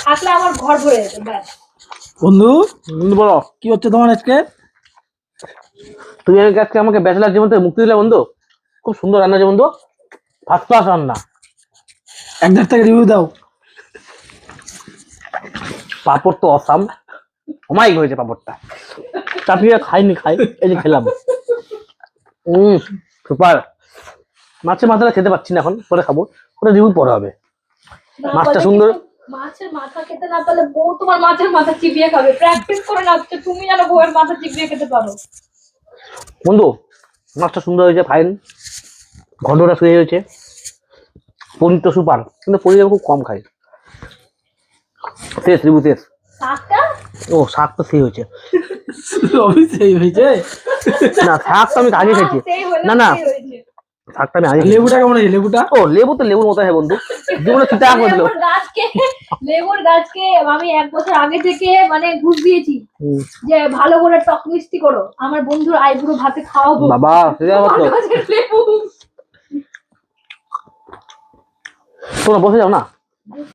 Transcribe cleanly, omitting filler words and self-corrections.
থাকলে আমার ঘর ভরে যেত ব্যাস। বন্ধু বলো কি হচ্ছে তোমার আজকে? তুমি আজকে আমাকে ব্যাচেলার জীবন থেকে মুক্তি দিলে বন্ধু। খুব সুন্দর রান্না যে বন্ধু, ফার্স্ট ক্লাস রান্না। একদার থেকে রিভিউ দাও। পাপড় তো অসাম, অমায়িক হয়েছে পাপড়টা। চাটনি খাইনি, খাই এই যে খেলাম। সুপার। মাছের মাথাটা খেতে পাচ্ছি না এখন, পরে খাবো, ওটা রিভিউ পরে হবে। না মাছটা বলে সুন্দর। কিন্তু মাছের মাথা খেতে না পারলে বউ তোমার মাছের মাথা চিবিয়ে খাবে। প্র্যাকটিস করে নাচছে, তুমি যেন বউয়ের মাথা চিবিয়ে খেতে পারো। বন্ধু মাছটা সুন্দর হয়েছে, ফাইন। ঘন্টটা শুয়ে হয়েছে, পনির তো সুপার, কিন্তু পনির আমি খুব কম খাই। শেষ রিভিউ শেষ। শাকটা ও শাক তো সেই হয়েছে। সেই হয়েছে না শাক তো আমি আগে খাইছি। সেই হলো, না না সেই হয়েছে। শাকটা আমি আগে খাইছি। লেবুটা কেমন হয়েছে? লেবুটা ও লেবু তো লেবুর মতো হয় বন্ধু, জীবনে চিটা করে দিল। লেবুর গাছকে আমি 1 বছর আগে থেকে মানে ঘুষ দিয়েছি যে ভালো করে টক মিষ্টি করো, আমার বন্ধুর আইবুড়ো ভাতে খাওয়াবো। বাবা সেটা আবার তো। আমার গাছের লেবু। তোমরা বসে যাও না।